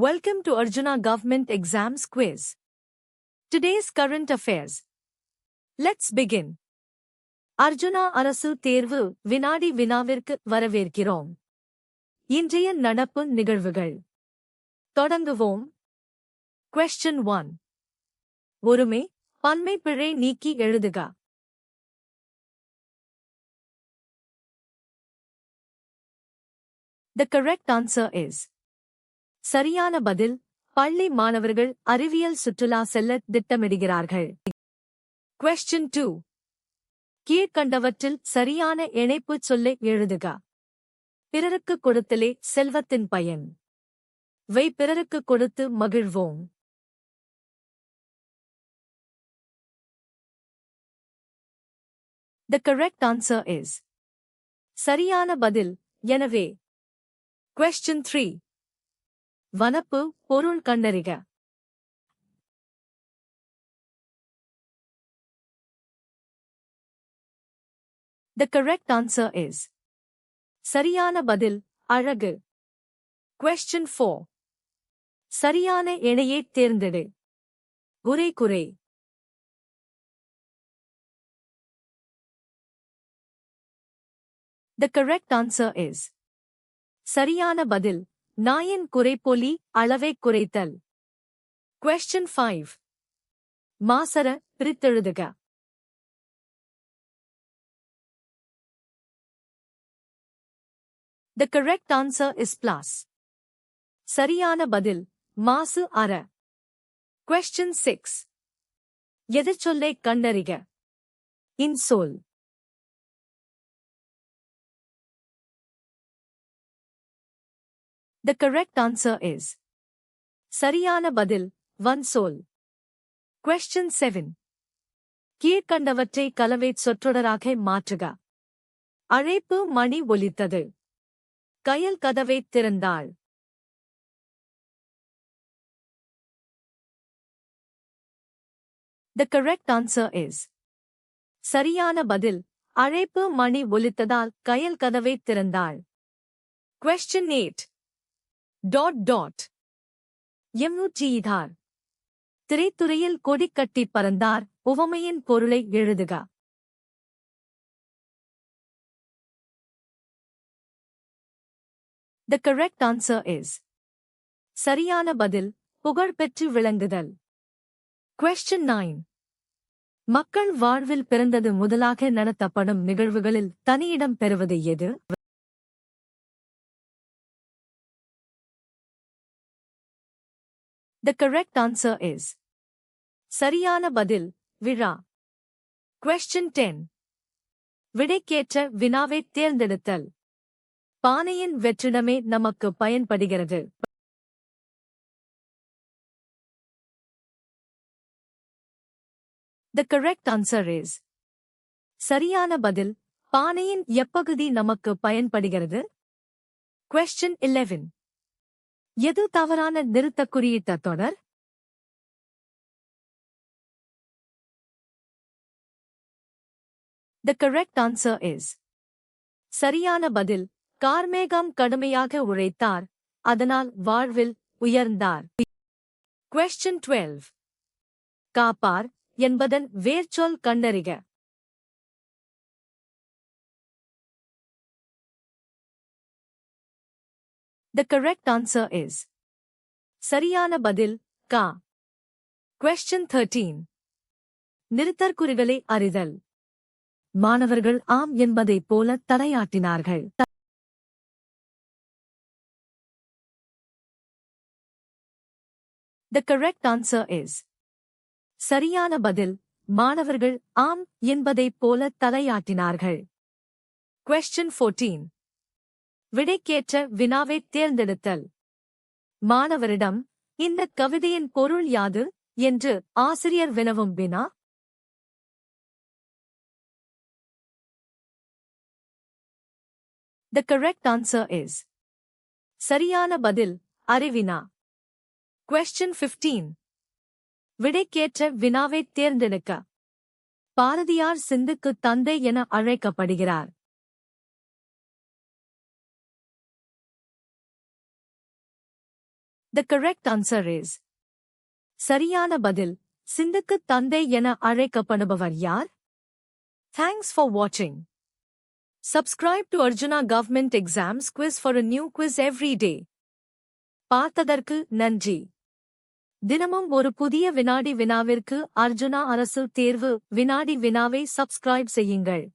Welcome to Arjuna Government Exams Quiz. Today's current affairs. Let's begin. Arjuna அரசு தேர்வு வினாடி வினாவிற்கு வரவேற்கிறோம். இன்றைய நடப்பு நிகழ்வுகள். தொடங்குவோம். Question 1. ஒருமை பன்மை பிழை நீக்கி எழுதுக. The correct answer is. சரியான பதில், பள்ளி மாணவர்கள் அறிவியல் சுற்றுலா செல்ல திட்டமிடுகிறார்கள். Question 2. கீழ்க்கண்டவற்றில் சரியான இணைப்புச் சொல்லை எழுதுக. பிறருக்கு கொடுத்தலே செல்வத்தின் பயன். வை பிறருக்கு கொடுத்து மகிழ்வோம். The correct answer is. சரியான பதில், எனவே. Question 3. வனப்பு பொருள் கண்டறிக. The correct answer is. சரியான பதில், அழகு. Question 4. சரியான இணையைத் தேர்ந்தெடு. குறை குறை. The correct answer is. சரியான பதில், நாயின் குறைப்பொலி அளவைக் குறைத்தல். Question 5. மாசற பிரித்தெழுதுக. The correct answer is plus. சரியான பதில், மாசு அற. Question 6. எதிர்ச்சொல்லைக் கண்டறிக. இன்சொல். The correct answer is. சரியான பதில், வன்சொல். Question 7. கீழ்க்கண்டவற்றை கலவைச் சொற்றொடராக மாற்றுக. அழைப்பு மணி ஒலித்தது. கயல் கதவைத் திறந்தாள். The correct answer is. சரியான பதில், அழைப்பு மணி ஒலித்ததால் கயல் கதவைத் திறந்தாள். Question 8. எம்முற்றீதார். திரைத்துறையில் கொடி கட்டிப் பறந்தார் உவமையின் பொருளை எழுதுக. The correct answer is. சரியான பதில், புகழ் பெற்று விளங்குதல். Question 9. மக்கள் வாழ்வில் பிறந்தது முதலாக நடத்தப்படும் நிகழ்வுகளில் தனியிடம் பெறுவது எது? The correct answer is. சரியான பதில், விழா. Question 10. விடைக்கேற்ற வினாவைத் தேர்ந்தெடுத்தல். பானையின் வெற்றிடமே நமக்கு பயன்படுகிறது. The correct answer is. சரியான பதில், பானையின் எப்பகுதி நமக்கு பயன்படுகிறது? Question 11. எது தவறான நிறுத்தக் குறியிட்ட தொடர்? The correct answer is. சரியான பதில், கார்மேகம் கடுமையாக உழைத்தார், அதனால் வாழ்வில் உயர்ந்தார். Question 12. காப்பார் என்பதன் வேர்ச்சொல் கண்டறிக. The correct answer is. சரியான பதில், கா. Question 13. நிறுத்தற்குறிகளை அறிதல். மாணவர்கள் ஆம் என்பதைப் போல தலையாட்டினார்கள். The correct answer is. சரியான பதில், மாணவர்கள் ஆம் என்பதைப் போல தலையாட்டினார்கள். Question 14. விடைக்கேற்ற வினாவைத் தேர்ந்தெடுத்தல். மாணவரிடம், இந்தக் கவிதையின் பொருள் யாது என்று ஆசிரியர் வினவும் வினா. The correct answer is. சரியான பதில், அறிவினா. Question 15. விடைக்கேற்ற வினாவைத் தேர்ந்தெடுக்க. பாரதியார் சிந்துக்கு தந்தை என அழைக்கப்படுகிறார். The correct answer is சரியான பதில் சிந்துக்குத் தந்தை என அழைக்கப்படுபவர் யார்? Thanks for watching. Subscribe to Arjuna Government Exams Quiz for a new quiz every day. பார்த்ததற்கு நன்றி. தினமும் ஒரு புதிய வினாடி வினாவிற்கு அர்ஜுனா அரசு தேர்வு வினாடி வினாவை சப்ஸ்கிரைப் செய்யுங்கள்.